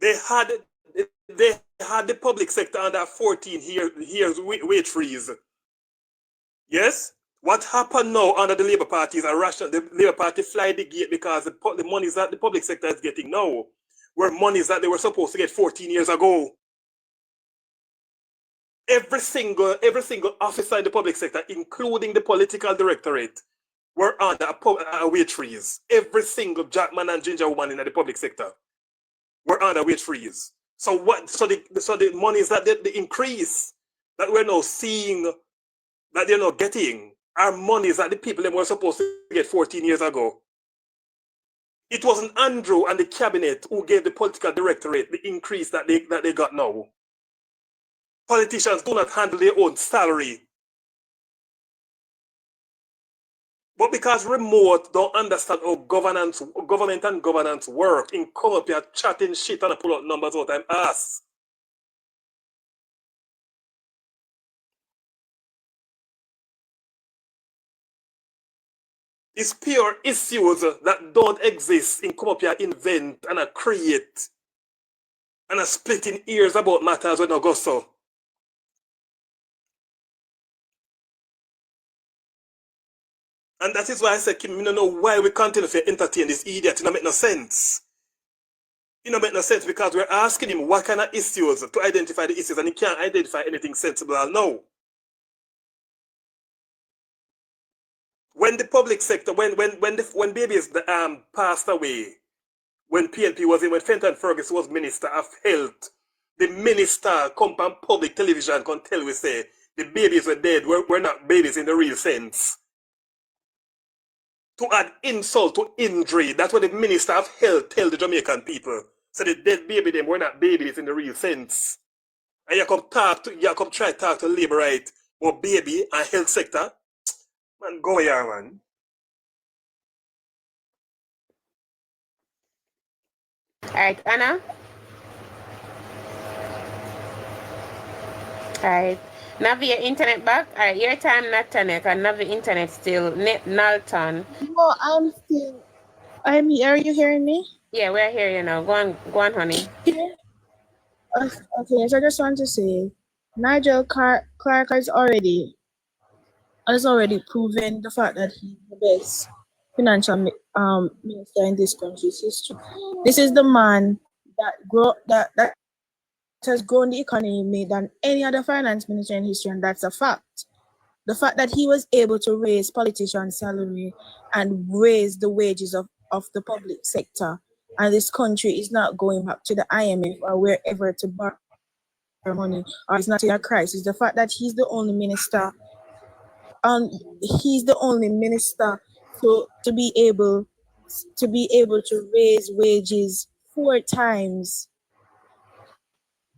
They had the public sector under 14 years wage freeze. Yes? What happened now under the Labour Party is a rational. The Labour Party fly the gate because the monies that the public sector is getting now were monies that they were supposed to get 14 years ago. Every single officer in the public sector, including the political directorate, were under a wage freeze. Every single Jackman and Ginger woman in the public sector were under wage freeze. So what? So the monies that the increase that we're now seeing that they're not getting are monies that the people that were supposed to get 14 years ago. It wasn't Andrew and the cabinet who gave the political directorate the increase that they got now. Politicians do not handle their own salary. But because remote don't understand how government and governance work, in come up here chatting shit and pull out numbers all the time, ass. It's pure issues that don't exist in come up here, invent and create and splitting ears about matters when I go so. And that is why I said, Kim, I don't know why we continue to entertain this idiot. It don't make no sense. It don't make no sense because we're asking him what kind of issues to identify the issues, and he can't identify anything sensible at now. When the public sector, when babies passed away, when PNP was in, when Fenton Ferguson was Minister of Health, the minister come on public television can tell we say the babies were dead, we're not babies in the real sense. To add insult to injury, that's what the Minister of Health tell the Jamaican people. So the dead baby them were not babies in the real sense. And you come try to talk to labor right or baby and health sector. Man, go here, man. Alright, Anna. Alright. Navi, your internet back? Alright, your time not connect and Navi internet still Nalton. No, I'm here. Are you hearing me? Yeah, we're here, you know. Go on, honey. Okay, so I just want to say Nigel Clark has already proven the fact that he's the best financial minister in this country's history. This is the man that has grown the economy than any other finance minister in history, and that's a fact. The fact that he was able to raise politicians' salary and raise the wages of the public sector, and this country is not going back to the IMF or wherever to borrow money, or it's not in a crisis. The fact that he's the only minister, to be able to raise wages 4 times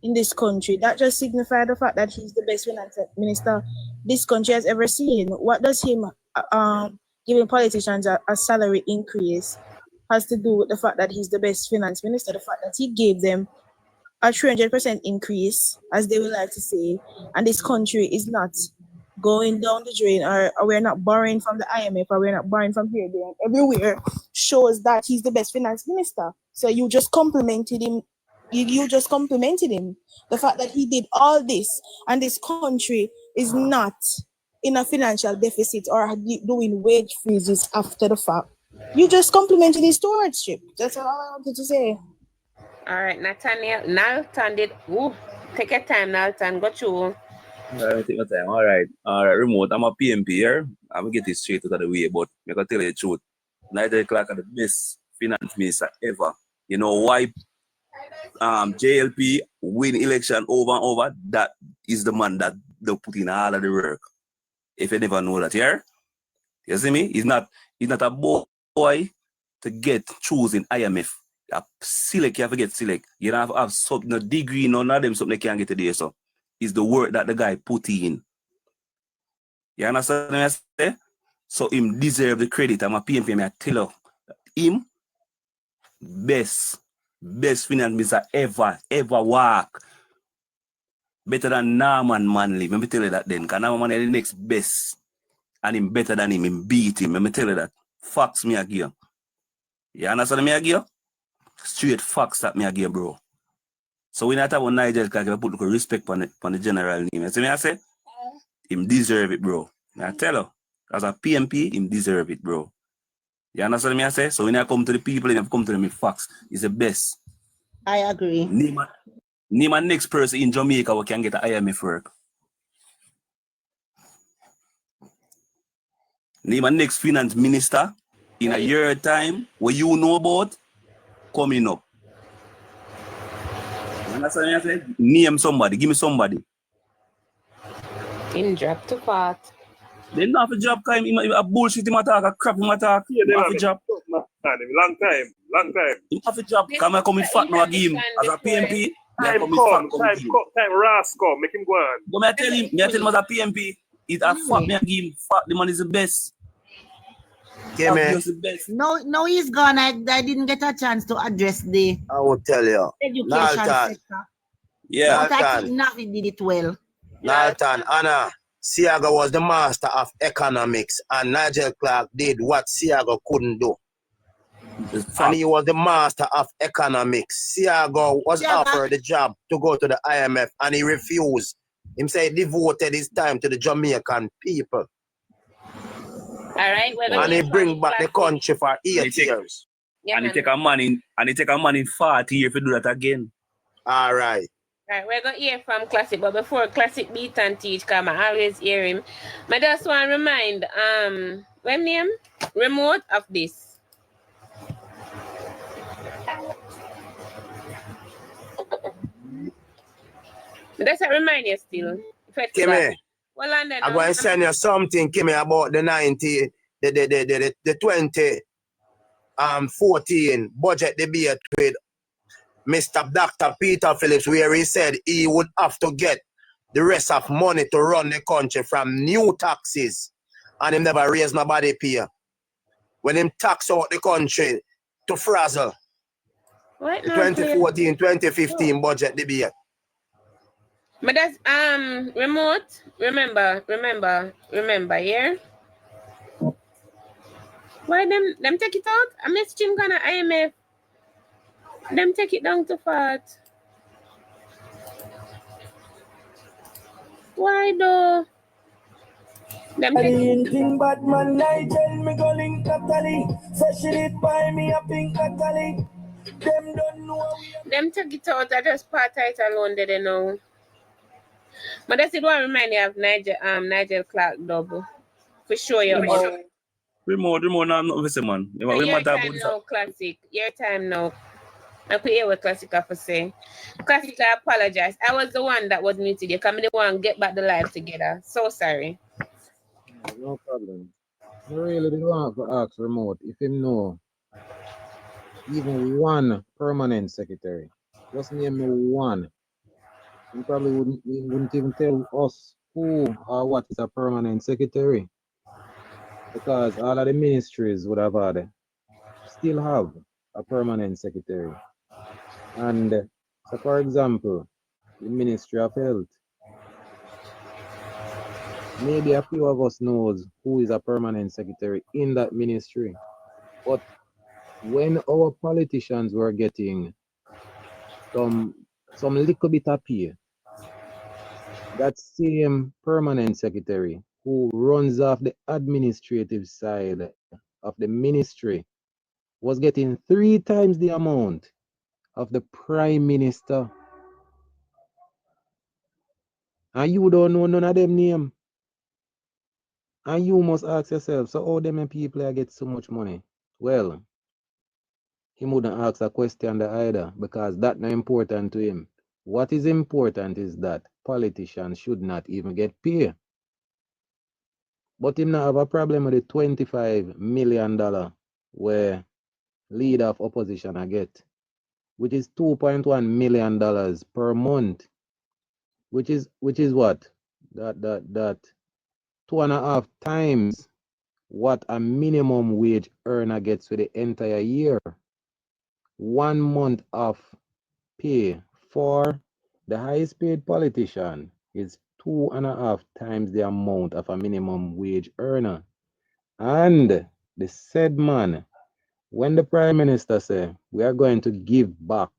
in this country, that just signifies the fact that he's the best finance minister this country has ever seen. What does him giving politicians a salary increase has to do with the fact that he's the best finance minister? The fact that he gave them a 300% increase, as they would like to say, and this country is not going down the drain, or we're not borrowing from the IMF, or we're not borrowing from here, there, and everywhere, shows that he's the best finance minister. So you just complimented him. You just complimented him. The fact that he did all this and this country is not in a financial deficit or doing wage freezes after the fact. You just complimented his stewardship. That's all I wanted to say. All right, Nathaniel. Nalton did. Ooh, take your time, Nalton. Go through. Let me take my time. All right, remote. I'm a PMP here. I'm gonna get this straight out of the way, but I can tell you the truth. Nigel Clark is the best finance minister ever. You know why? JLP win election over and over. That is the man that they put in all of the work. If you never know that, here, you see me? He's not a boy to get chosen IMF. You have to get select. You don't have something, no degree, none of them something they can't get today. So it's the work that the guy put in. You understand what I say? So him deserve the credit. I'm a PMP, I tell you, him best finance minister ever walk. Better than Norman Manley. Let me tell you that then. Because Norman Manley is the next best. And him better than him. Him beat him. Let me tell you that. Facts me again. You understand me again? Straight facts that me again, bro. So we not have one Nigel Clark, I put look respect on the general name. You see me I say? Him deserve it, bro. I tell you, as a PMP, him deserve it, bro. You understand me I say? So when I come to the people, I come to them with facts. It's the best. I agree. Name a next person in Jamaica who can get an IMF work. Name a next finance minister in a year time where you know about coming up. You understand me I say? Name somebody, give me somebody. In drop to part. They don't have a job, because him a bullshit him attack, a crap him attack. Yeah, He they have have a job. Long time. He have a job. Come and come with fat now give him. As a PMP, Time Ras come, make him go on. but me I tell him as a PMP, it's a fat me I give him fat, the man is the best. Kimmy, The best. No, he's gone. I didn't get a chance to address the I will tell you. education Naltan. sector. Yeah. But I Naltan. think Navi did it well. Naltan, Anna, Siaga was the master of economics, and Nigel Clark did what Siaga couldn't do. And he was the master of economics. Siaga was offered the job to go to the IMF, and he refused. Him say he devoted his time to the Jamaican people. All right. And he bring back the country for 8 years. Yeah, And he take a money 40 years to do that again. All right. Right, we're going to hear from Classic, but before Classic beat and teach, because I always hear him, I just want to remind, what name? Remote of this. That's a remind you still. Kimmy, Well, and then, I'm going to send you something, Kimmy, about the 2014 budget debate with Mr. Dr. Peter Phillips, where he said he would have to get the rest of money to run the country from new taxes, and he never raised nobody pay. When him tax out the country to frazzle what? the 2014-2015 budget debate. But that's remote. Remember, yeah? Why them take it out? I miss Jim gonna IMF. Them take it down to fat. Why though? Them take Anything bad man, Nigel, me go link up tally. Fresh it by me a pink tally. Them don't know them take it out. I just part it alone. They don't know. But that's it. What remind you of Nigel Clark double for sure. Remote, I'm not listen, man. Your time now, Classic. Your time now. I could hear what Classic have to say. Classic, I apologize. I was the one that was muted. You come in the one get back the live together. So sorry. No problem. I really didn't want to ask Remote if him know even one permanent secretary. Just name me one. He probably wouldn't even tell us who or what is a permanent secretary. Because all of the ministries would have had, still have a permanent secretary. And so for example, the Ministry of Health. Maybe a few of us knows who is a permanent secretary in that ministry. But when our politicians were getting some little bit of pay, that same permanent secretary who runs off the administrative side of the ministry was getting 3 times the amount of the prime minister. And you don't know none of them name. And you must ask yourself, so how them people get so much money? Well, he wouldn't ask a question either, because that's not important to him. What is important is that politicians should not even get paid. But him not have a problem with the $25 million where leader of opposition I get, which is $2.1 million per month, which is what? That 2.5 times what a minimum wage earner gets for the entire year. 1 month of pay for the highest paid politician is 2.5 times the amount of a minimum wage earner. And the said man, when the prime minister say we are going to give back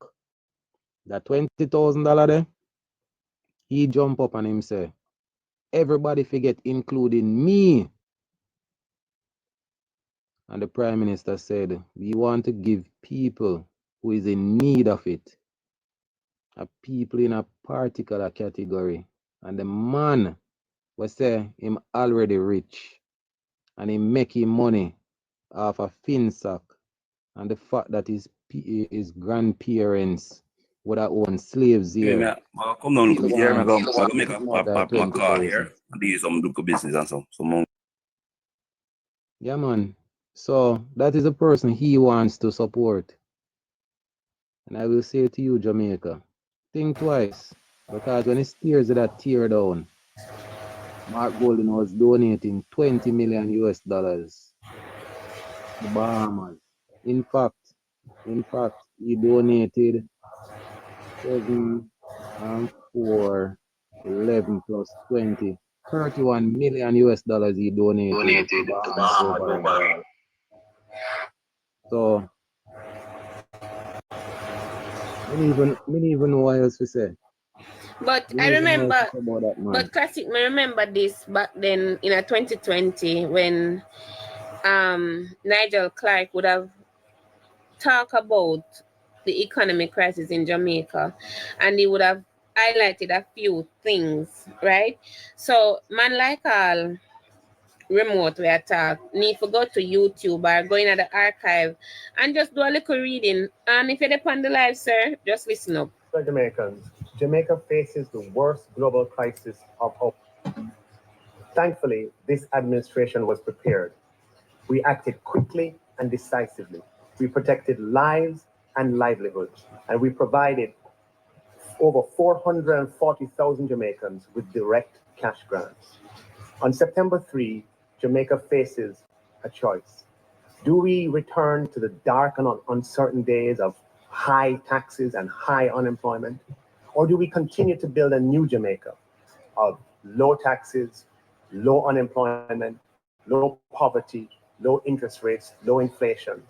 That $20,000 there, he jump up and him say, everybody forget, including me. And the Prime Minister said, we want to give people who is in need of it, a people in a particular category. And the man was say him already rich and he making money off a finsack and the fact that his grandparents would have owned slaves here. Come down, look He here. I'm want going to make a more than car 20,000. here and do some local business and some. Yeah, man. So that is a person he wants to support. And I will say to you, Jamaica, think twice. Because when he steers that tear down, Mark Golden was donating 20 million US dollars to Bahamas. In fact, he donated 7 and 4, 11 plus 20, 31 million US dollars he donated to Bahamas overall. So, me even know what else to say. But Me I even know what remember, to say about that man. but Classic, I remember this back then in 2020 when Nigel Clark would have talked about the economic crisis in Jamaica, and he would have highlighted a few things, right? So, man, like all remote we attack, need to go to YouTube or go in the archive and just do a little reading. And if you're on the live, sir, just listen up. For Jamaicans, Jamaica faces the worst global crisis of all. Thankfully, this administration was prepared. We acted quickly and decisively. We protected lives and livelihoods, and we provided over 440,000 Jamaicans with direct cash grants. On September 3, Jamaica faces a choice. Do we return to the dark and uncertain days of high taxes and high unemployment? Or do we continue to build a new Jamaica of low taxes, low unemployment, low poverty, low interest rates, low inflation,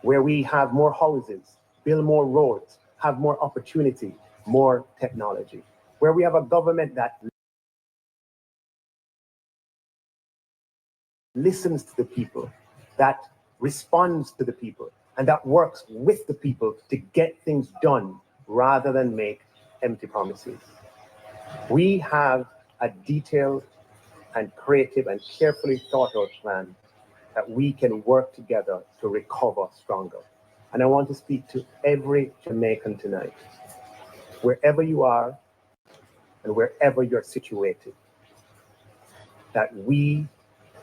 where we have more houses, build more roads, have more opportunity, more technology, where we have a government that listens to the people, that responds to the people, and that works with the people to get things done rather than make empty promises. We have a detailed and creative and carefully thought out plan that we can work together to recover stronger. And I want to speak to every Jamaican tonight, wherever you are and wherever you're situated, that we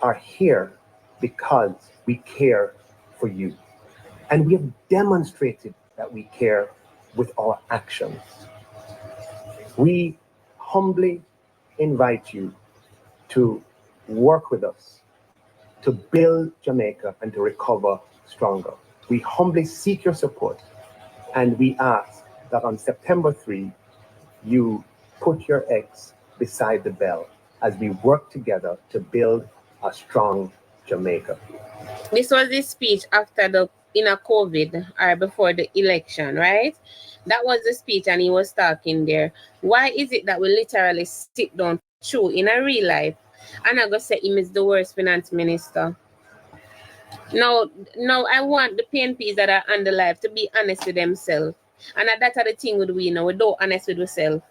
are here because we care for you. And we have demonstrated that we care with our actions. We humbly invite you to work with us to build Jamaica and to recover stronger. We humbly seek your support, and we ask that on September 3, you put your eggs beside the bell as we work together to build a strong Jamaica. This was his speech after the COVID or before the election, right? That was the speech, and he was talking there. Why is it that we literally sit down through in a real life and I go say him is the worst finance minister? No, I want the PNPs that are on the life to be honest with themselves. And that's the thing with we know. We don't honest with ourselves.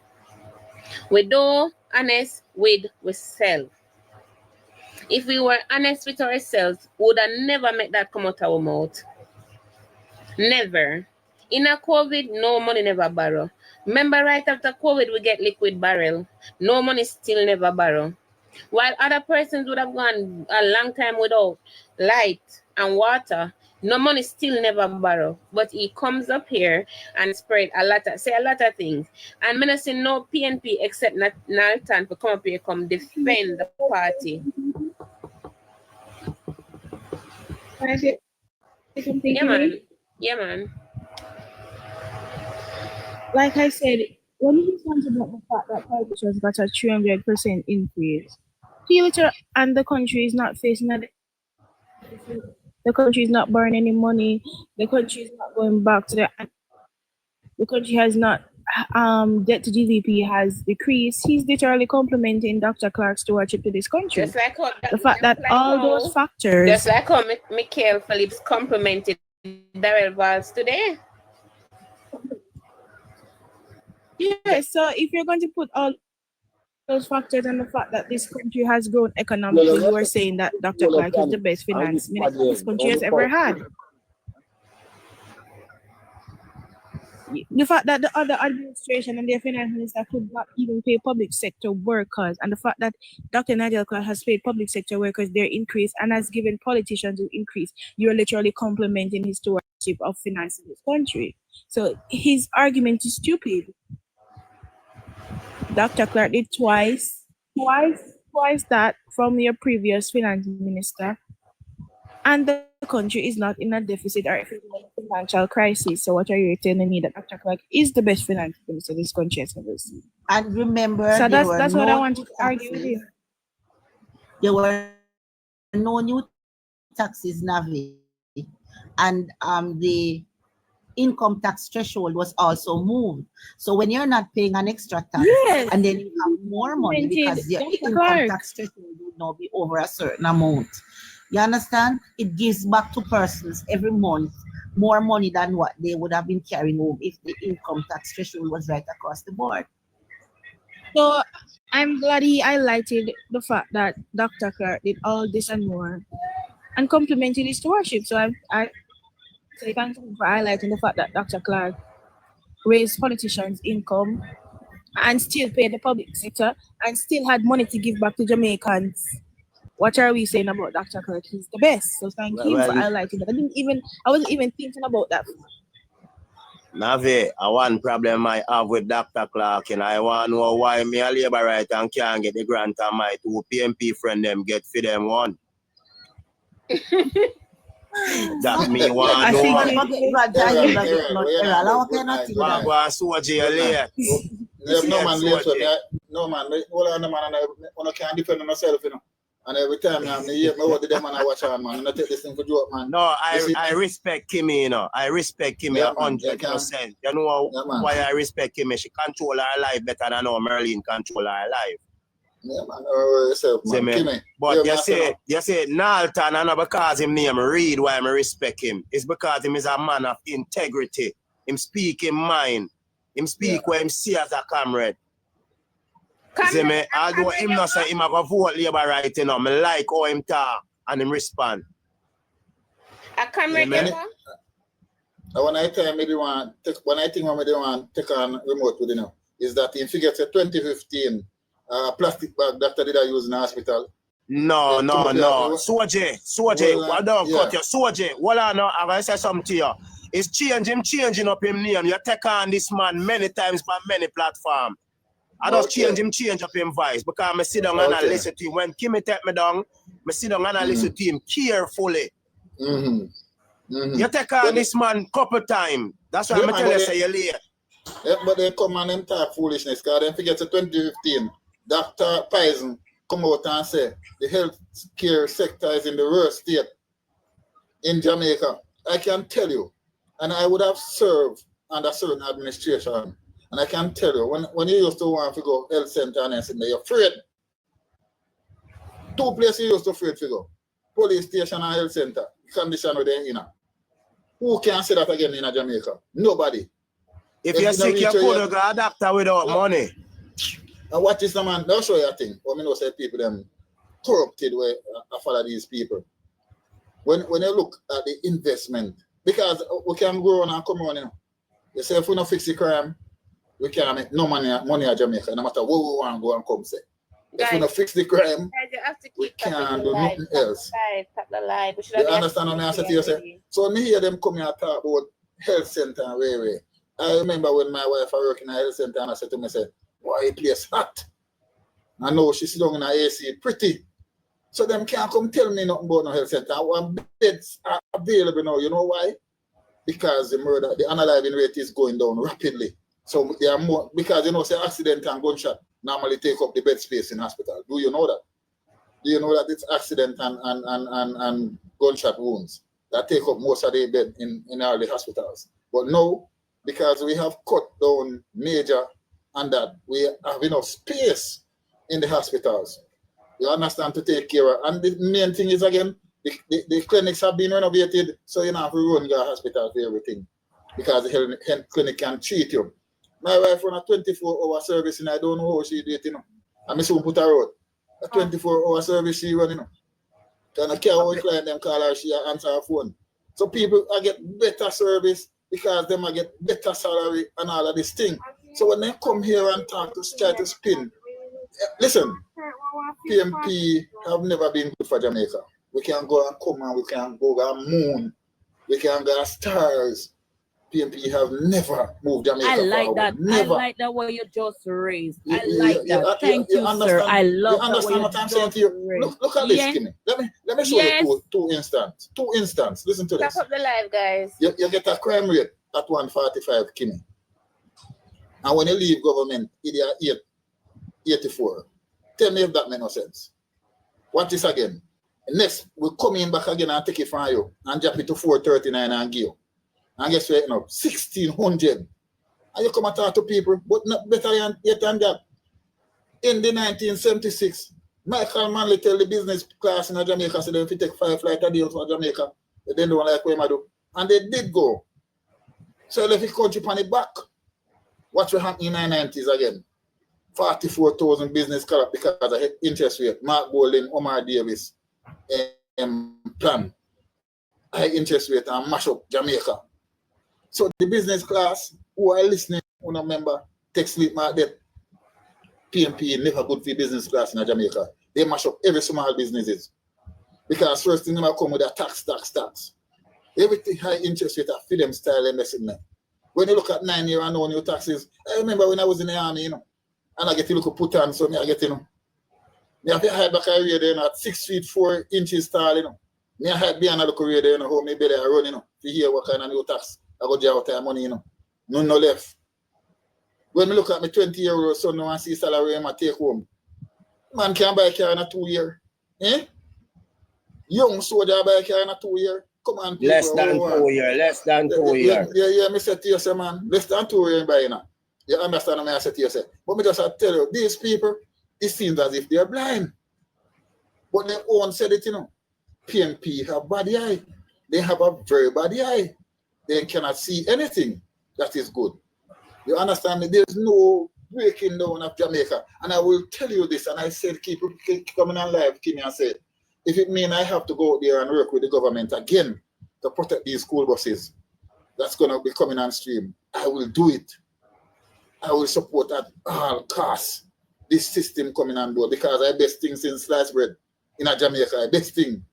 We don't honest with ourselves. If we were honest with ourselves, we would have never made that come out our mouth. Never. In a COVID, no money never borrow. Remember, right after COVID, we get liquid barrel. No money still never borrow. While other persons would have gone a long time without light and water, no money still never borrow. But he comes up here and say a lot of things. And I'm not saying no PNP except Naltan to come up here come defend the party. Can I say something? Yeah, man. Like I said, when you talk about the fact that politicians got a 300% increase, people and the country is not facing a deficit. The country is not burning any money. The country is not going back to the country has not debt to GDP has decreased, he's literally complimenting Dr. Clark's stewardship to this country. Just like how The fact that all those factors. Just like how Michael Phillips complimented Darrell Valls today. Yeah, so if you're going to put all those factors and the fact that this country has grown economically, you are saying that Dr. Clark is the best finance minister this country has ever had. The fact that the other administration and their finance minister could not even pay public sector workers, and the fact that Dr. Nigel Clark has paid public sector workers their increase and has given politicians an increase, you're literally complimenting his stewardship of finance in this country. So his argument is stupid. Dr. Clark did twice that from your previous finance minister, and the country is not in a deficit or a financial crisis. So what are you telling me, that Dr. Clark is the best finance minister this country has ever seen? And remember, so that's what I wanted to argue with you. There were no new taxes, Navi, and the income tax threshold was also moved. So when you're not paying an extra tax, yes, and then you have more money because your income tax threshold will not be over a certain amount. You understand? It gives back to persons every month more money than what they would have been carrying home if the income tax threshold was right across the board. So I'm glad he highlighted the fact that Dr. Clark did all this and more and complimented his stewardship. So I say thank you for highlighting the fact that Dr. Clark raised politicians' income and still paid the public sector and still had money to give back to Jamaicans. What are we saying about Dr. Clark? He's the best. So thank him for highlighting that. I wasn't even thinking about that. Navi, one problem I have with Dr. Clark, and I want to know why me a labor right and can't get the grant and my two PMP friend them get for them one. That me want I to think know. No man, all of them man can't defend myself, you know. And every time I hear me what them and I watch on, man, and I take this thing for joke, man. No, I respect Kimmy, you know. I respect Kimmy 100%. You know why I respect Kimmy? She control her life better than how Merlin control her life. Yeah, man, yourself, man. Kimmy. But you say Nalton, and not because him name Reed why I respect him. It's because him is a man of integrity. Him speak in mind. Him speak where him see as a comrade. See me, although him not say him have a vote Labour right, you know, me like how him talk and him respond. A comrade, when I tell me they want take on remote with, you know, is that in figure 2015 plastic bag doctor did I use in the hospital. No. Soje, well don't cut you. Soje, well I know I'm gonna say something to you. It's changing up him name. You take on this man many times by many platforms. I just change up him voice because I sit down and I listen to him. When Kimmy take me down, I sit down and I listen to him carefully. You take on this man couple times. That's why I'm tell you say you're late. Yeah, but they come and them talk foolishness because they forget to 2015. Dr. Pison come out and say the health care sector is in the worst state in Jamaica. I can tell you, and I would have served under certain administration. And I can tell you, when you used to want to go health center and everything, you're afraid. Two places you used to afraid to go. Police station and health center. Condition where they're in. Who can say that again in Jamaica? Nobody. If you're sick, you could go a doctor without money. And what is the man? I'll show you a thing. What I know say people them corrupted where I follow these people. When you look at the investment, because we can go on and come on, you know. You say if we don't fix the crime, we can't make no money at Jamaica, no matter what we want to go and come say. Guys, if we don't fix the crime, we can't do nothing else. You understand what I say to you? Say? So me hear them come here and talk about health center and way. I remember when my wife was working in a health center and I said to me, why the place hot? I know she's sitting in her AC pretty. So them can't come tell me nothing about no health center. One beds are available now. You know why? Because the unaliving rate is going down rapidly. So there are more, because you know, say accident and gunshot normally take up the bed space in hospital. Do you know that? Do you know that it's accident and gunshot wounds that take up most of the bed in all the hospitals? But now because we have cut down major and that we have enough space in the hospitals. You understand, to take care of. And the main thing is, again, the clinics have been renovated, so you don't have to run your hospital for everything, because the health clinic can treat you. My wife run a 24-hour service, and I don't know how she do it, you know. And I soon put her out. A 24-hour service she run, you know. And I care how client them call her, she answer her phone. So people I get better service because them I get better salary and all of this thing. So when they come here and talk to try to spin, listen, PMP have never been good for Jamaica. We can go and come and we can go and moon. We can go stars. PMP have never moved Jamaica I like forward. that. Never. I like that what you just raised. I like that. Thank you, sir. I love you understand what I'm saying to you? Look at this, Kimmy. Let me show you two instances. Two instances. Listen to this. Wrap up the live, guys. You get a crime rate at 145, Kimmy. And when you leave government, it is 84. Tell me if that makes no sense. What is again? Next, we come in back again and take it from you and drop it to 439 and give you. And guess what? 1,600. And you come and talk to people, but not better yet than that. In the 1976, Michael Manley tell the business class in Jamaica, so if you take 5 flights a day for Jamaica, they don't like what I do. And they did go. So if you country on the back, what will happen in the 90s again? 44,000 business collapse because of interest rate. Mark Bolin, Omar Davis, plan high interest rate and mash up Jamaica. So the business class who are listening, who don't remember, take sleep mark that PMP never good for business class in Jamaica. They mash up every small businesses. Because first thing they come with a tax. Everything high interest rate for them style investment. When you look at 9 year and no new taxes, I remember when I was in the army, and I get to look at put on, so I get, I have to hide back a radio, at 6 feet 4 inches tall, I hide behind a look radio, how me belly I run, to hear what kind of new tax I go jail time money, no left. When me look at my 20-year-old son now and see salary I take home, man can buy a car in a 2 year. Young soldier buy a car in a 2 year. Come on, people. Less than 2 years. Less than 2 years. Yeah, me say to you, say, man, less than 2 years buying now. You understand what I say to you, say. But me just tell you, these people, it seems as if they're blind. But they own said it, PMP have bad eye. They have a very bad eye. They cannot see anything that is good. You understand me? There's no breaking down of Jamaica. And I will tell you this, and I said, keep coming on live, Kimmy, and said, if it means I have to go out there and work with the government again to protect these school buses that's going to be coming on stream, I will do it. I will support at all costs this system coming on board because I best thing since sliced bread in Jamaica. I best thing.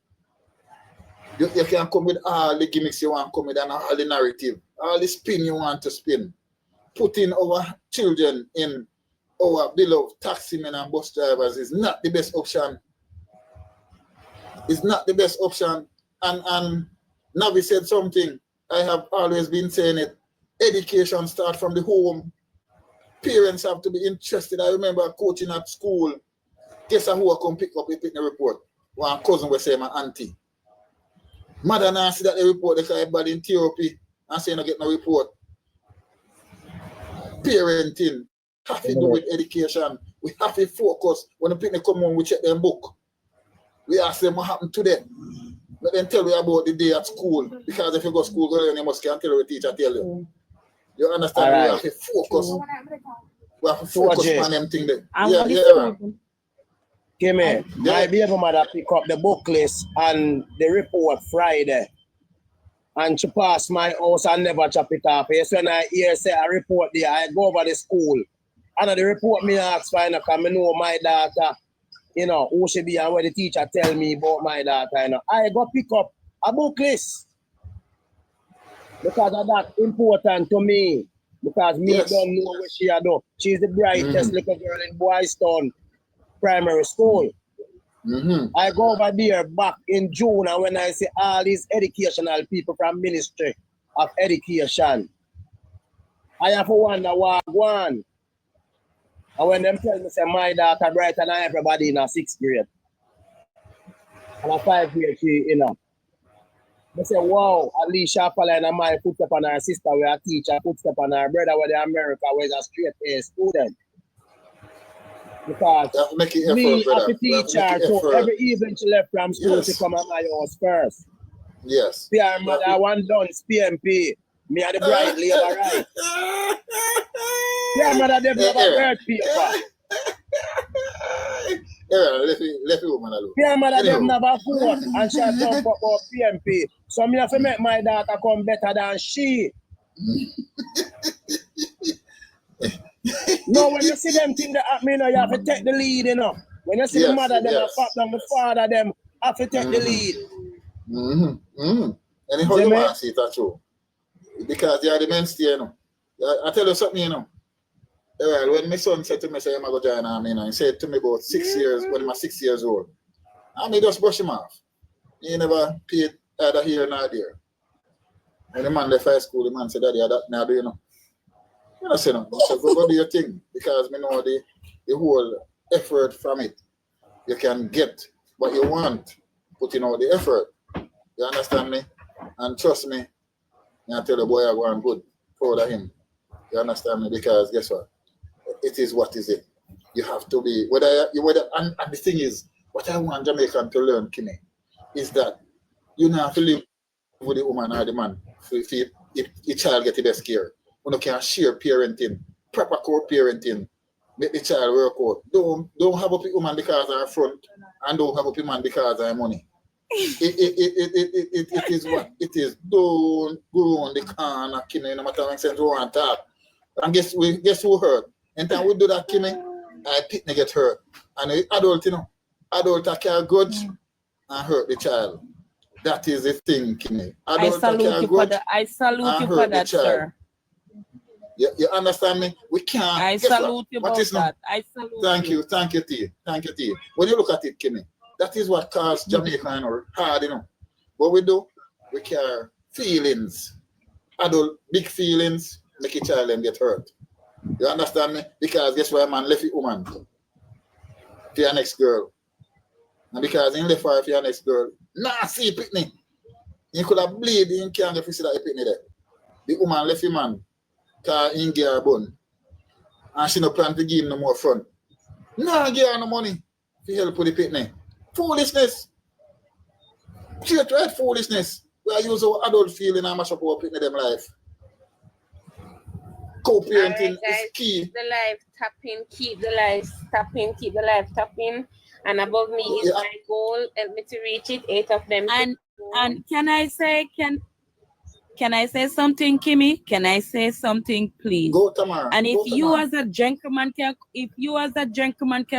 You can come with all the gimmicks you want to come with and all the narrative, all the spin you want to spin. Putting our children in our beloved taximen and bus drivers is not the best option. It's not the best option. And Navi said something. I have always been saying it. Education starts from the home. Parents have to be interested. I remember coaching at school. Guess who I come pick up the report? One cousin will say my auntie. Mother now see that the report, they call it bad in therapy and say no get no report. Parenting have to do with education. We have to focus. When the people come home, we check their book. We ask them what happened to them. Let them tell you about the day at school. Because if you go to school, you must can't tell you what the teacher tell you. You understand? Right. We have to focus. We have to focus on them things there. Yeah. Kimmy, my baby mother pick up the book list and the report Friday. And she passed my house and never chop it off. Yes, when I hear say a report there, I go over the school. And the report me ask for, because I know my daughter, who she be and what the teacher tell me about my daughter, I go pick up a book list. Because of that important to me. Because me don't know what she do. She's the brightest little girl in Boystown Primary School. I go over there back in June, and when I see all these educational people from Ministry of Education, I have to wonder what one. And when them tell me say my daughter brighter than everybody in a 6th grade. And a 5th grade she, They say, wow, at least she following my footstep on her sister where a teacher, footstep on her brother where the America where is a straight A student. Because me as a teacher, so every evening she left from school, she come at my house first. Yes. See her mother, one done, PMP. Me and the bright labor right. Yeah, mother, they've never heard paper. Let me woman alone. Yeah, mother, they've never vote and she talk about PMP. So me have to make my daughter come better than she. No, when you see them things that happen, you have to take the lead, you know. When you see the mother, them and the father, them have to take the lead. And how you want to see that too? Because they are the mainstay, you know. I tell you something, you know. When my son said to me, say, I'm going to join army, you know, he said to me about 6 years, when he was 6 years old. And he just brush him off. He never paid either here nor there. When the man left high school, the man said, Daddy, I don't do, you know. I say, no. I said, go do your thing. Because me know the whole effort from it. You can get what you want, putting out the effort. You understand me? And trust me, I tell the boy I go on good, proud of him. You understand me? Because guess what? It is what is it. You have to be, and the thing is, what I want Jamaican to learn, Kimmy, is that you don't have to live with the woman or the man if the child get the best care. You can share parenting, proper co-parenting, make the child work out. Don't have a woman because of her front, and don't have a man because of her money. It is what it is. Don't go on the corner, Kimmy, no matter what sense we want to talk. And guess who hurt? And then we do that, Kimmy, I picnic get hurt. And the adult, you know, adult that carry grudge and hurt the child. That is the thing, Kimmy. I salute you for that, sir. You understand me? We can't. I salute you about that. I salute you. Thank you, T. Thank you, T. When you look at it, Kimmy, that is what caused Jamaican hard, you know. What we do, we care feelings, adult big feelings, make a child and get hurt. You understand me? Because guess why, man left a woman to your next girl, and because he left her for your next girl, see picnic. You could have bleed, you can't get to see that picnic there. The woman left a man. Because he get her bun. And she no plan to give him no more fun. No, give her no money to help with the picnic. Foolishness. Straight right foolishness. We are using our adult feeling and mash up our picnic them life. Co-parenting is key. Keep the life tapping, keep the life tapping, keep the life tapping. And above me is my goal. Help me to reach it. 8 of them. And can I say something, Kimmy? Can I say something, please? Go, Tamara. And if you as a gentleman can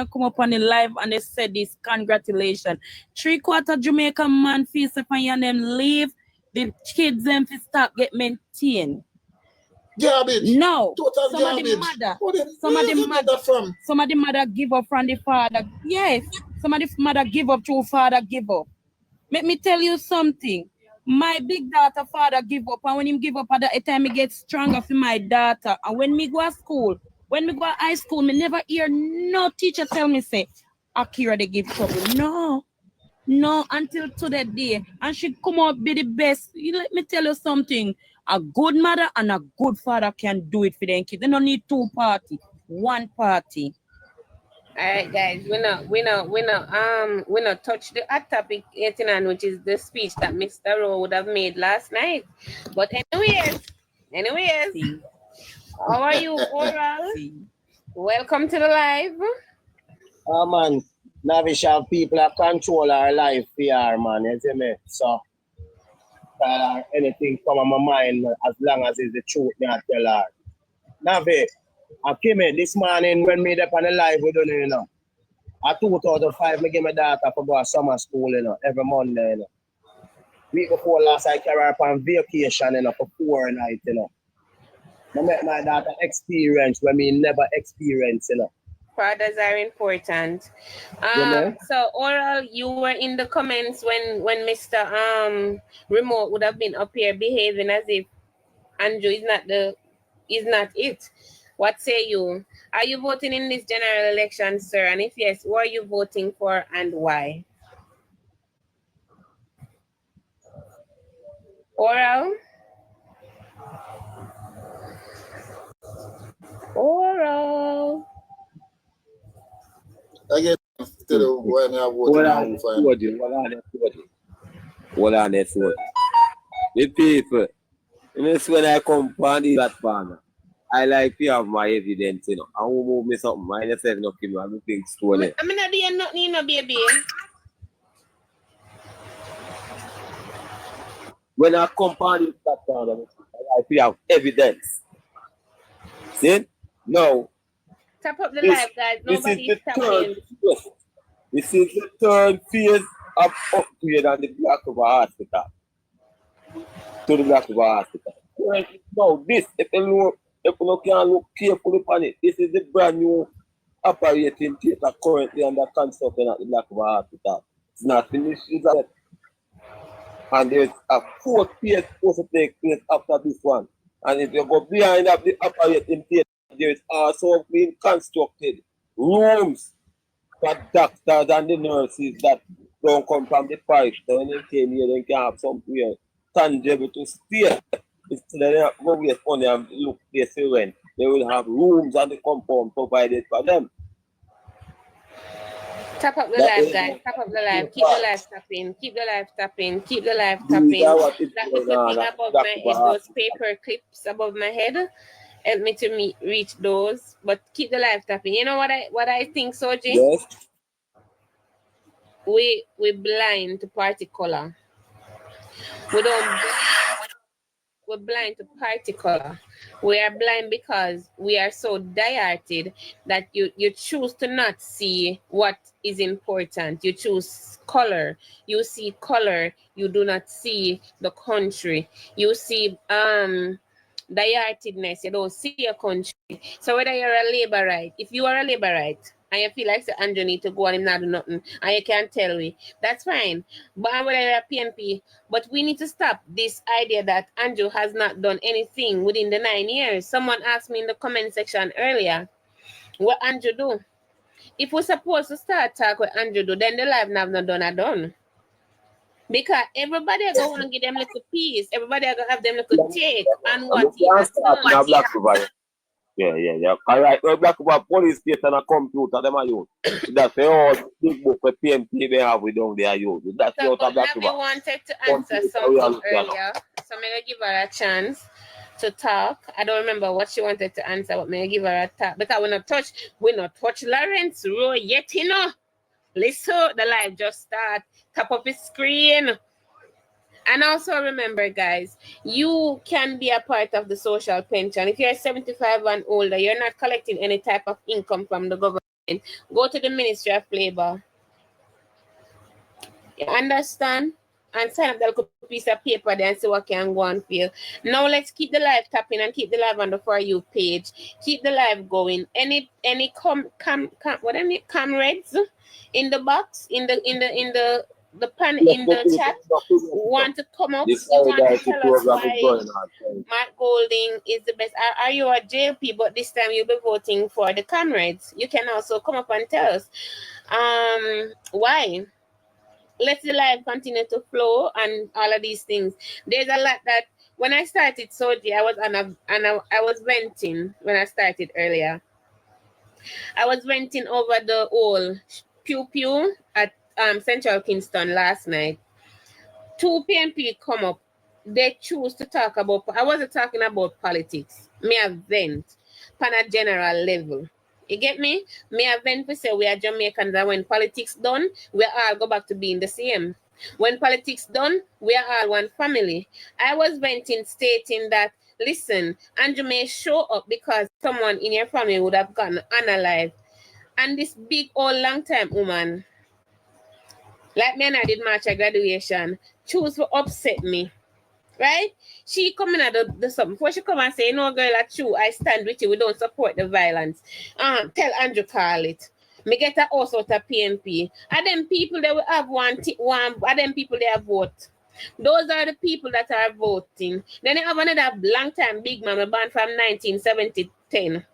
come up on the live and they say this, congratulations. 3/4 Jamaican man feels upon you and them leave, the kids them to start get maintained. Garbage. No. Total some garbage. Some of the mother give up from the father. Yes. Some of the mother give up to father give up. Let me tell you something. My big daughter father give up, and when him give up at that time, he get stronger for my daughter. And when me go to school, when me go to high school, me never hear no teacher tell me say, Akira they give trouble. No, until to that day. And she come out be the best. Let me tell you something. A good mother and a good father can do it for them kids. They don't need 2 parties, 1 party. All right, guys, we not touch the hot topic 89, which is the speech that Mr. Rowe would have made last night. But anyways, how are you, Oral? Welcome to the live. Man, Navisha people are control our life here, man. You see me? So anything come on my mind as long as it's the truth, me I tell her. Navi. Kimmy, this morning when me up on the live we done, you know. At 2005, me give my daughter for go to summer school, you know, every Monday, you know. Week before last I carry her on vacation, you know, for 4 nights, you know. I make my daughter experience when me never experienced, you know. Fathers are important. So Oral, you were in the comments when Mr. Remote would have been up here behaving as if Andrew is not it. What say you? Are you voting in this general election, sir? And if yes, who are you voting for and why? Oral. Oral. Again, tell you why me have voted now for him. Hold on, that's what. The people, when I come on the platform, I like to have my evidence, you know. I won't move me something. I just said no, Kimmy, I'm big stone. I'm not doing nothing, no baby. When I come on the platform, I like to have evidence. See? Now, Tap up the live, guys. Nobody's tapping. This is the third phase of upgrade on the Black River Hospital. To the Black River Hospital. Now, this, if you can look carefully upon it, this is the brand new operating theatre currently under construction at the Black River Hospital. It's not finished yet. And there's a fourth phase supposed to take place after this one. And if you go behind the operating theatre, there is also being constructed rooms for doctors and the nurses that don't come from the parish. So when they came here, they can have somewhere tangible to stay. Instead of go waste money and look this when they will have rooms and the compound provided for them. Tap up the live, guys. Tap up the live. Keep the live tapping. Keep the live tapping. Keep the live tapping. That little thing above my head, those paper clips above my head, help me to reach those. But keep the live tapping. You know what I think, Soji? Yes. We blind to party color. We're blind to party color. We are blind because we are so diarted that you choose to not see what is important. You choose color. You see color. You do not see the country. You see diartedness. You don't see your country. So whether you're a Labourite, if you are a Labourite, and you feel like the Andrew need to go and him not do nothing, and you can't tell me, that's fine. But whether you're a PNP, but we need to stop this idea that Andrew has not done anything within the 9 years. Someone asked me in the comment section earlier, what Andrew do? If we're supposed to start talk with Andrew do, then the live have not done. Because everybody are going to give them little piece. Everybody are going to have them little take on what he has done. Yeah. All right, well, Black River police station and a computer, them are used. That's all big book for PMP they have with them, they are used. That's so, what Black River. Wanted to answer something earlier, so I'm going to give her a chance to talk. I don't remember what she wanted to answer, but I'm going to give her a talk. Because we not touch Lawrence Road yet, you know. Listen, the live just start. Tap up his screen. And also remember, guys, you can be a part of the social pension. If you're 75 and older, you're not collecting any type of income from the government. Go to the Ministry of Labor. You understand? And sign up that little piece of paper there and see what can go and feel. Now let's keep the live tapping and keep the live on the For You page. Keep the live going. Any comrades in the box, in the pan in the chat want to come up, you want to tell us why Matt Golding is the best. Are you a JLP, but this time you'll be voting for the comrades? You can also come up and tell us why. Let the live continue to flow and all of these things. There's a lot that when I started Soji, I was venting when I started earlier. I was venting over the whole pew at Central Kingston last night. 2 PNP come up. They choose to talk about, I wasn't talking about politics. Me a vent on a general level. You get me? Me a vent to say we are Jamaicans, and when politics done, we all go back to being the same. When politics done, we are all one family. I was venting, stating that, listen, Andrew may show up because someone in your family would have gotten unalive. And this big old long time woman, like me and I did march at graduation, choose to upset me, right? She come in at the something. Before she come and say, no girl, that's true, I stand with you, we don't support the violence. Tell Andrew call it. Me get a house out of PNP. And then people that will have one, and then people they have vote. Those are the people that are voting. Then you have another long time big man born from 1970-10.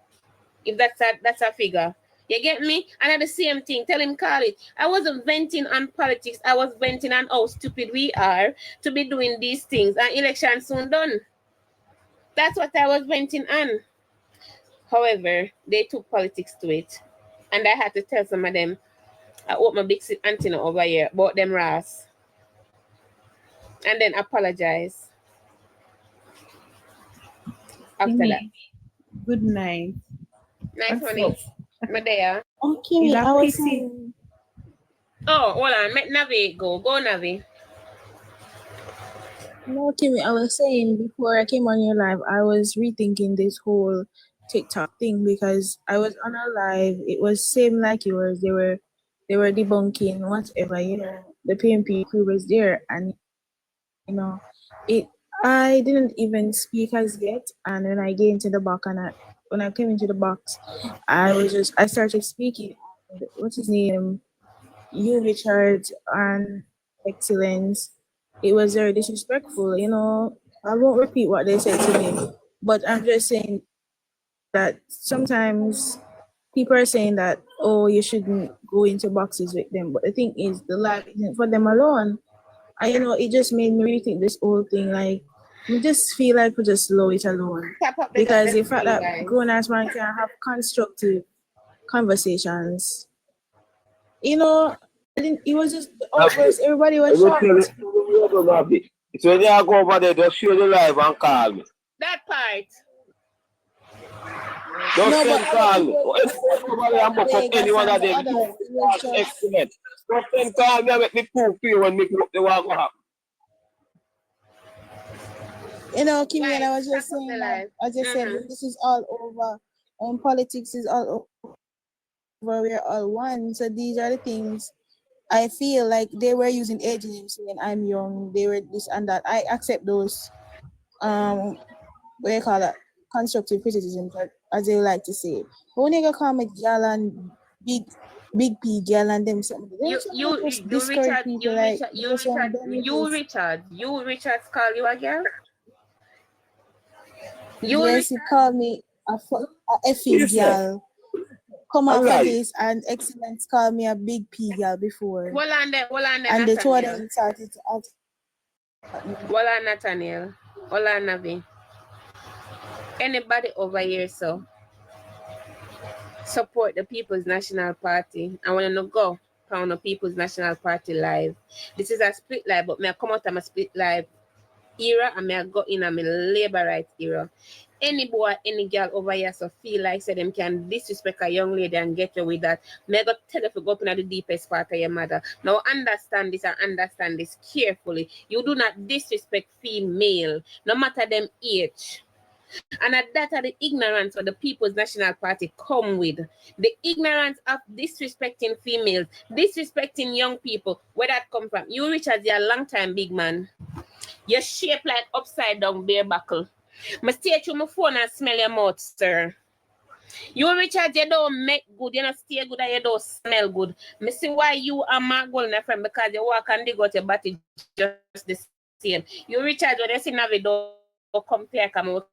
If that's a figure. You get me? And at the same thing, tell him call it. I wasn't venting on politics. I was venting on how stupid we are to be doing these things. And election soon done. That's what I was venting on. However, they took politics to it. And I had to tell some of them, I hope my big antenna over here, bought them ras. And then apologize. After that. Good night. Nice What's morning. Medea. Okay, Is that I was pity? saying, Oh, hold on. Let Navi go. Go, Navi. no, Kimmy, I was saying before I came on your live, I was rethinking this whole TikTok thing because I was on a live. It was same like yours. They were debunking whatever, the PMP crew was there, and it. I didn't even speak as yet, and when I get into the box and when I came into the box, I started speaking. And what's his name? You, Richard, and Excellence. It was very disrespectful. I won't repeat what they said to me, but I'm just saying that sometimes people are saying that, oh, you shouldn't go into boxes with them. But the thing is, the life isn't for them alone. And it just made me rethink this whole thing. Like, I just feel like we just slow it alone. Because the fact that grown ass man can have constructive conversations, it was just the outburst. Everybody was shocked. It's when you go over there, just share the live and call me. That part. Just send call me. If everybody I'm up for any one of them, that's excellent. Just send call me and make me proof for you when me look the one go happen. Kimmy, and I was just saying that, when this is all over, when politics is all over, we're all one. So these are the things I feel like they were using age names when I'm young. They were this and that. I accept those, what do you call that? Constructive criticism, as they like to say. But when you call me girl and big P girl and them something, You Richard call you a girl? Yes, he called me a effing girl. Come on for this, and Excellence called me a big P girl before. Well, and the two of them started to ask. Well, Nathaniel. Well, Navi. Anybody over here, so support the People's National Party. I want to go on the People's National Party live. This is a split live, but me I come out of my split live era and me I go in a my labor rights era. Any boy, any girl over here so feel like say them can disrespect a young lady and get away with that. Me I go tell you to go up in the deepest part of your mother. Now understand this and understand this carefully. You do not disrespect female, no matter them age. And that are the ignorance of the People's National Party come with. The ignorance of disrespecting females, disrespecting young people. Where that come from? You, Richard, you're a long time big man. You're shaped like upside down bear buckle. I stay through my phone and smell your mouth, sir. You, Richard, you don't make good, you don't stay good and you don't smell good. I see why you are my golden friend, because you walk and dig out your body just the same. You, Richard, when you see Navi, don't compare, come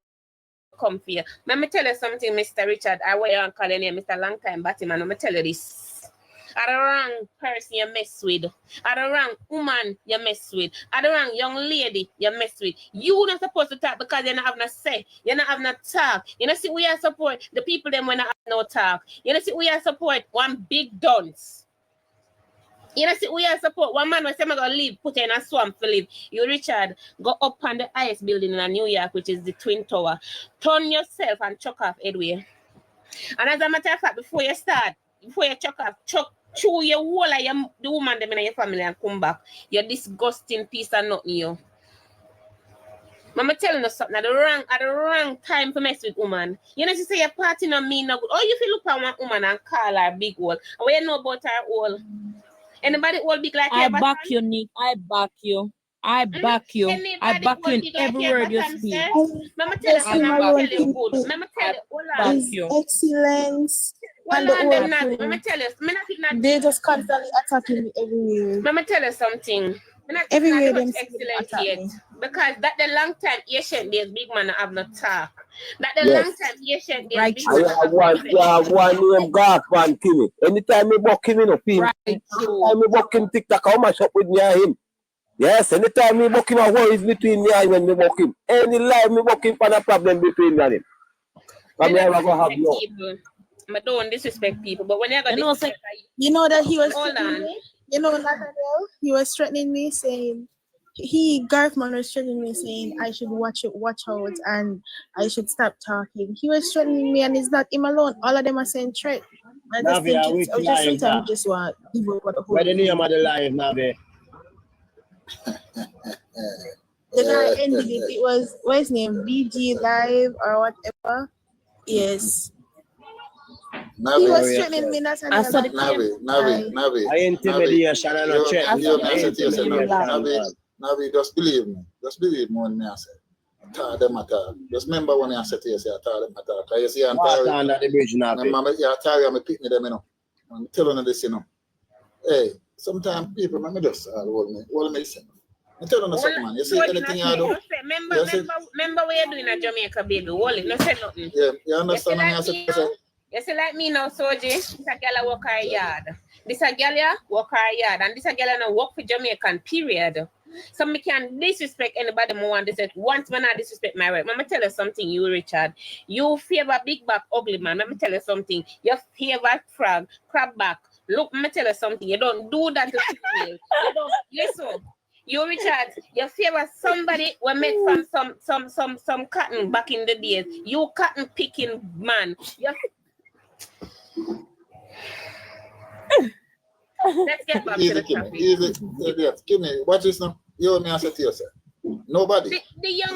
for you. Let me tell you something, Mr. Richard. I wear and call your name Mr. Longtime Batman. Let me tell you this. Are the wrong person you mess with. Are the wrong woman you mess with. Are the wrong young lady you mess with. You not supposed to talk because you don't have no say. You don't have no talk. You know see we are support the people them when I have no talk. You know see we are support one big dunce. You know see we are support one man when say I'm gonna leave, put in a swamp to live. You Richard, go up on the highest building in New York, which is the Twin Tower. Turn yourself and chuck off headway. And as a matter of fact, before you chuck off, chew your whole of the woman them in your family and come back. You're disgusting piece of nothing you. Mama telling us something at the wrong time for mess with woman. You know she say your party no mean no good. Oh, you feel look at one woman and call her big hole. And what you know about her hole? Anybody all big like I back you, Nick. I back you. I back you. I back you in every word you speak. Mama tell us something about you good. Mama tell you, Excellence. And let me tell you, they just constantly attacking me everywhere. Let me tell you something. Everywhere them excellent yet. Because that the long time Asian days big man have no talk. That the Yes. long time Asian days Right, big true. man I have have one name God one Kimmy. Anytime me buck him in a pin, Right, anytime me buck him TikTok, how much up with me and him. Yes, anytime me buck him a worries between me and him when me buck him. Any lie me buck him for a problem between me and him. But me don't never have disrespect no. people. I don't disrespect people, but whenever You know, disrespect, you know that he was hold threatening on. me? You know, Nathaniel, he was threatening me saying, Garthman was threatening me saying I should watch out and I should stop talking. He was threatening me and it's not him alone. All of them are saying threat. I just think Navi, which I just live sometimes that? just want to give up what the whole Where the thing. name of the live, Navi? The guy ended it. It was what's his name? BG Live or whatever. Yes. He was threatening me, Nathaniel. I saw the Navi. I intimidation and a threat. Navi, just believe me. Just believe me when I say. I tell them I talk. Just remember when I said to you, I tell them I talk. You see, I'm under the bridge, Navi. I tell you, I'm picking them, you know. I'm telling you this, you know. Hey, sometimes people, let me just hold me. I'm telling you something, man. You see anything I do? Remember what you're doing at Jamaica, baby. Hold it. No say nothing. Yeah, you understand what I say? You see like me now, Soji. This a girl walk her yard. This a girl walk her yard. And this a girl no work for Jamaican, period. So me can disrespect anybody more want to say. Once when I disrespect my right. Let me tell you something, you Richard. You favor big back ugly man. Let me tell you something. You favor crab back. Look, let me tell you something. You don't do that to female. You don't listen. You Richard, you favor somebody we met from some cotton back in the days. You cotton picking man. Let's get back to the topic. Kimmy, watch this now. You and me, I said to yourself. Nobody. The young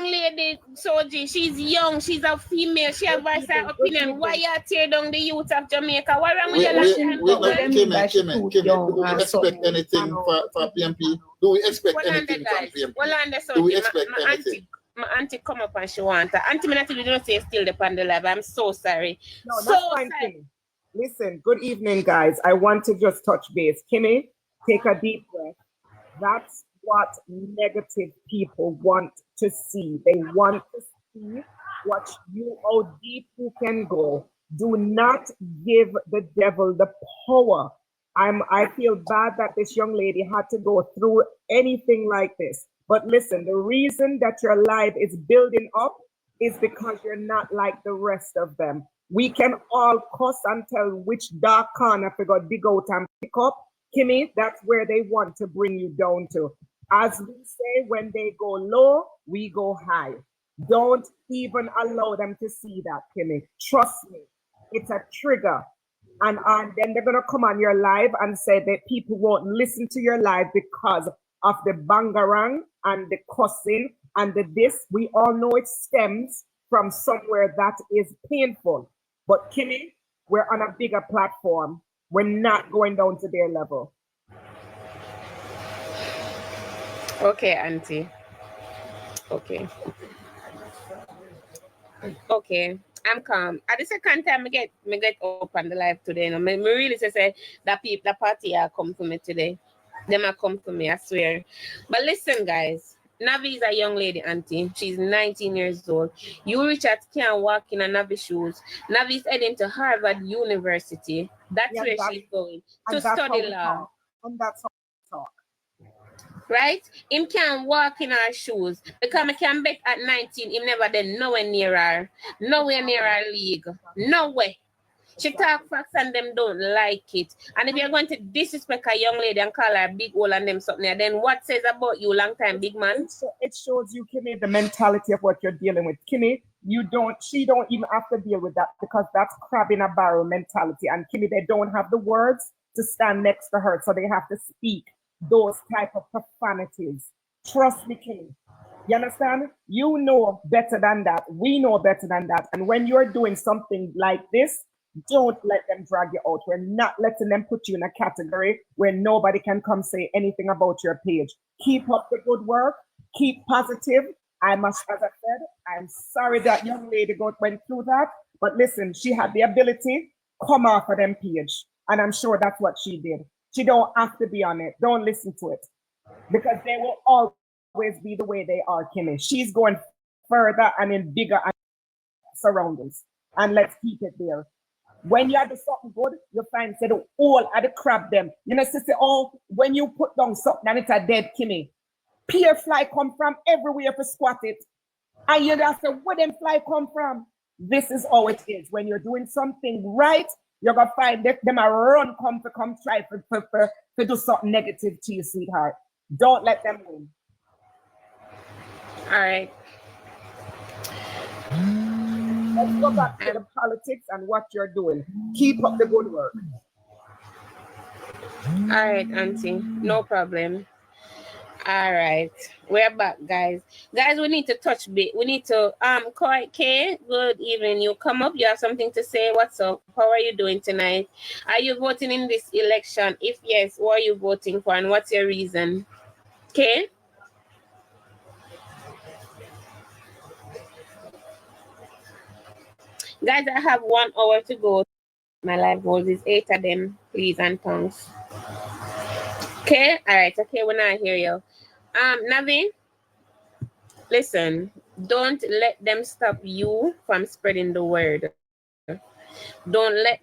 lady, Soji, she's young, she's a female, she has voice her opinion. Why you tear down the youth of Jamaica? Why wrong with Kimmy, do we expect anything for PMP? Do we expect anything from PMP? Do we expect anything? My auntie come up and she want her. Auntie, me not even don't say still upon the live. I'm so sorry. No, that's fine, Kimmy. Listen, good evening, guys. I want to just touch base. Kimmy, take a deep breath. That's what negative people want to see. They want to see how deep you can go. Do not give the devil the power. I feel bad that this young lady had to go through anything like this. But listen, the reason that your life is building up is because you're not like the rest of them. We can all cuss and tell which dark corner to go dig out and pick up. Kimmy, that's where they want to bring you down to. As we say, when they go low, we go high. Don't even allow them to see that, Kimmy. Trust me, it's a trigger. And then they're going to come on your live and say that people won't listen to your live because of the bangarang and the cussing and the this. We all know it stems from somewhere that is painful. But Kimmy, we're on a bigger platform. We're not going down to their level. Okay, auntie. Okay. I'm calm. At the second time, I get up on the live today. You know, me really say that people, the party are come for me today. Them are come for me, I swear. But listen, guys. Navi is a young lady, auntie. She's 19 years old. You Richard can't walk in a Navi shoes. Navi is heading to Harvard University. That's where she's going to study law. And that's how we talk. Right? Him can't walk in her shoes because I can bet at 19 him never done nowhere near her league. Nowhere. She talk fast and them don't like it. And if you're going to disrespect a young lady and call her big hole and them something, then what says about you long time, big man? It shows you, Kimmy, the mentality of what you're dealing with. Kimmy, she don't even have to deal with that because that's crab in a barrel mentality. And Kimmy, they don't have the words to stand next to her, so they have to speak those type of profanities. Trust me, Kimmy. You understand? You know better than that. We know better than that. And when you're doing something like this, don't let them drag you out. We're not letting them put you in a category where nobody can come say anything about your page. Keep up the good work. Keep positive. As I said, I'm sorry that young lady went through that. But listen, she had the ability. Come off of them page. And I'm sure that's what she did. She don't have to be on it. Don't listen to it. Because they will all always be the way they are, Kimmy. She's going further and in bigger surroundings. And let's keep it there. When you do something good, you find say the all at the crab them. You know, sister, oh, when you put down something and it's a dead Kimmy, peer fly come from everywhere to squat it. And you just say, where them fly come from? This is how it is. When you're doing something right, you're gonna find them a run come try to do something negative to you, sweetheart. Don't let them win. All right. Let's go back to the politics and what you're doing. Keep up the good work. All right, Auntie. No problem. All right. We're back, guys. Guys, we need to touch base. We need to Kay, good evening. You come up, you have something to say. What's up? How are you doing tonight? Are you voting in this election? If yes, what are you voting for and what's your reason? Kay? Guys, I have 1 hour to go. My live goals is 8 of them, please and thanks. Okay, all right, okay, when I hear you. Navi, listen, don't let them stop you from spreading the word. Don't let